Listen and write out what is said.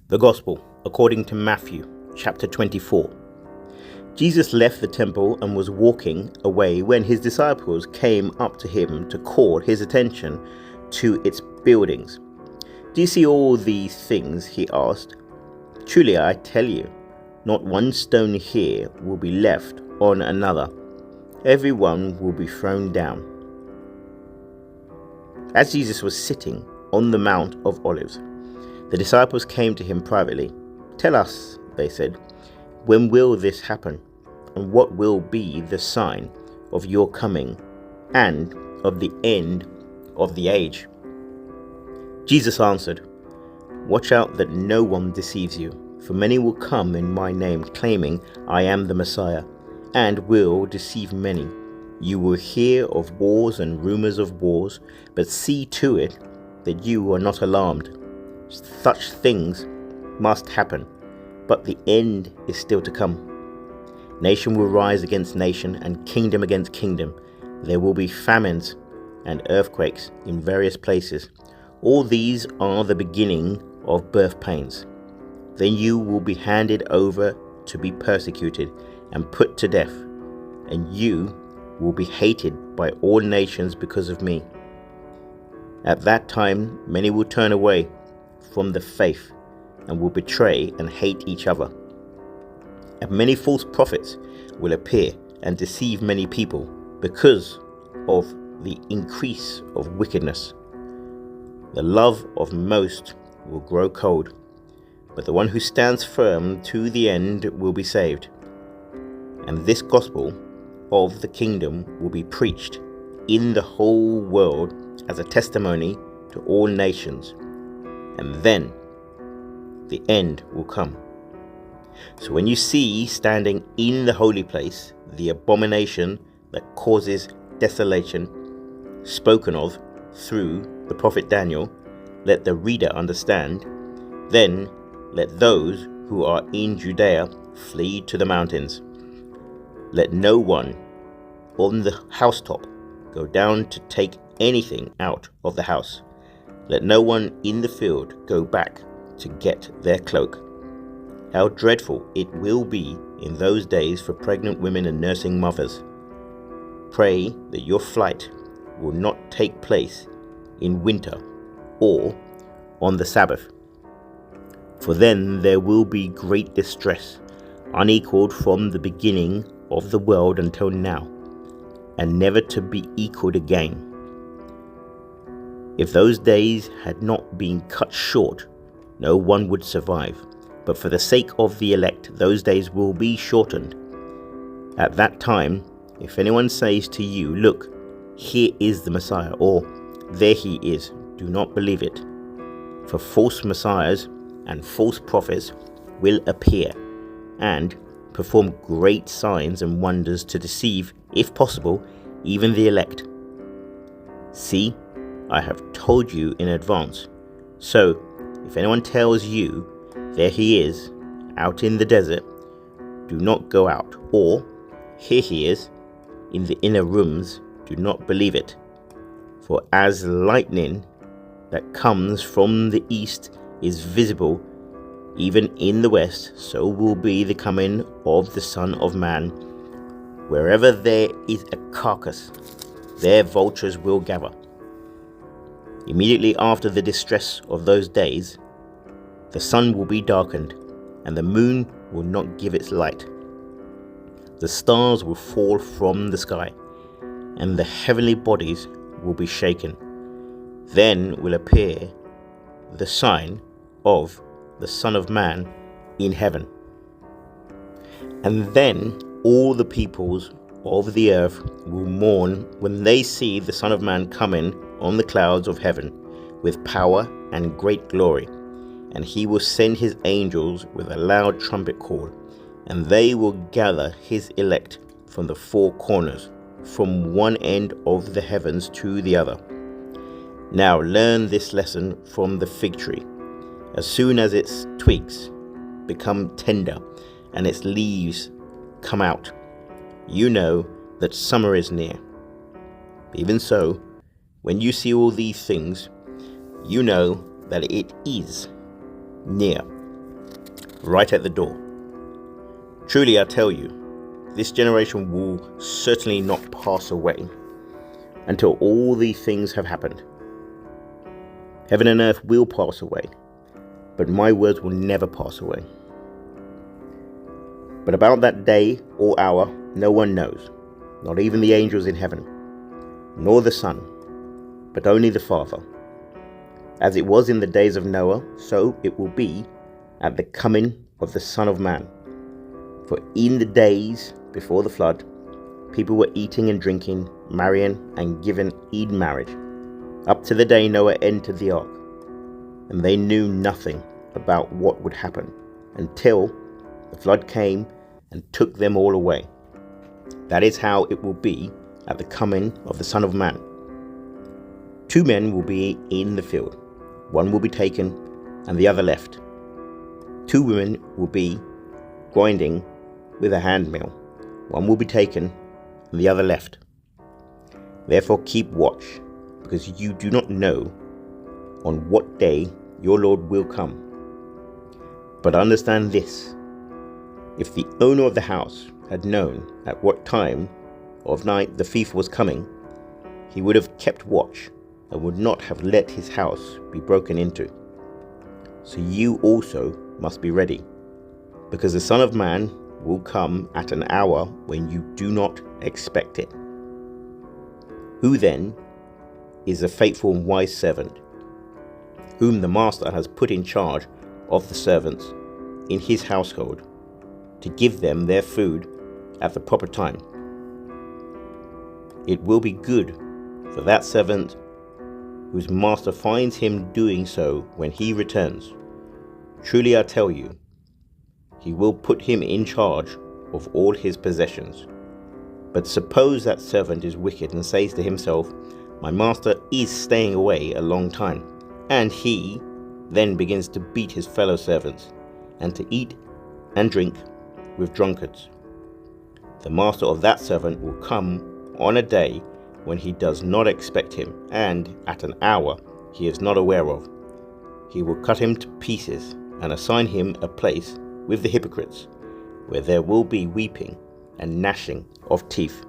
The Gospel according to Matthew, chapter 24. Jesus left the temple and was walking away when his disciples came up to him to call his attention to its buildings. "Do you see all these things?" he asked. "Truly I tell you, not one stone here will be left on another. Every one will be thrown down." As Jesus was sitting on the Mount of Olives, the disciples came to him privately. "Tell us," they said, "when will this happen? And what will be the sign of your coming and of the end of the age?" Jesus answered, "Watch out that no one deceives you, for many will come in my name, claiming I am the Messiah, and will deceive many. You will hear of wars and rumors of wars, but see to it that you are not alarmed. Such things must happen, but the end is still to come. Nation will rise against nation and kingdom against kingdom. There will be famines and earthquakes in various places. All these are the beginning of birth pains. Then you will be handed over to be persecuted and put to death, and you will be hated by all nations because of me. At that time, many will turn away from the faith and will betray and hate each other. And many false prophets will appear and deceive many people because of the increase of wickedness. The love of most will grow cold, but the one who stands firm to the end will be saved. And this gospel of the kingdom will be preached in the whole world as a testimony to all nations, and then the end will come. So when you see standing in the holy place the abomination that causes desolation spoken of through the prophet Daniel, let the reader understand. Then let those who are in Judea flee to the mountains. Let no one on the housetop go down to take anything out of the house. Let no one in the field go back to get their cloak. How dreadful it will be in those days for pregnant women and nursing mothers. Pray that your flight will not take place in winter or on the Sabbath, for then there will be great distress, unequaled from the beginning of the world until now, and never to be equaled again. If those days had not been cut short, no one would survive. But for the sake of the elect, those days will be shortened. At that time, if anyone says to you, 'Look, here is the Messiah,' or 'There he is,' do not believe it. For false messiahs and false prophets will appear and perform great signs and wonders to deceive, if possible, even the elect. See, I have told you in advance. So, if anyone tells you, 'There he is, out in the desert,' do not go out, or 'Here he is, in the inner rooms,' do not believe it. For as lightning that comes from the east is visible even in the west, so will be the coming of the Son of Man. Wherever there is a carcass, there vultures will gather. Immediately after the distress of those days, the sun will be darkened, and the moon will not give its light. The stars will fall from the sky, and the heavenly bodies will be shaken. Then will appear the sign of the Son of Man in heaven. And then all the peoples of the earth will mourn when they see the Son of Man coming on the clouds of heaven with power and great glory. And he will send his angels with a loud trumpet call, and they will gather his elect from the four corners, from one end of the heavens to the other. Now learn this lesson from the fig tree. As soon as its twigs become tender and its leaves come out, you know that summer is near. Even so, when you see all these things, you know that it is near, right at the door. Truly I tell you, this generation will certainly not pass away until all these things have happened. Heaven and earth will pass away, but my words will never pass away. But about that day or hour no one knows, not even the angels in heaven, nor the Son, but only the Father. As it was in the days of Noah, so it will be at the coming of the Son of Man. For in the days before the flood, people were eating and drinking, marrying and giving in marriage, up to the day Noah entered the ark. And they knew nothing about what would happen until the flood came and took them all away. That is how it will be at the coming of the Son of Man. 2 men will be in the field. One will be taken and the other left. 2 women will be grinding with a handmill. One will be taken and the other left. Therefore keep watch, because you do not know on what day your Lord will come. But understand this: if the owner of the house had known at what time of night the thief was coming, he would have kept watch and would not have let his house be broken into. So you also must be ready, because the Son of Man will come at an hour when you do not expect it. Who then is the faithful and wise servant, whom the master has put in charge of the servants in his household, to give them their food at the proper time? It will be good for that servant whose master finds him doing so when he returns. Truly I tell you, he will put him in charge of all his possessions. But suppose that servant is wicked and says to himself, my master is staying away a long time, and he then begins to beat his fellow servants and to eat and drink with drunkards. The master of that servant will come on a day when he does not expect him, and at an hour he is not aware of. He will cut him to pieces and assign him a place with the hypocrites, where there will be weeping and gnashing of teeth.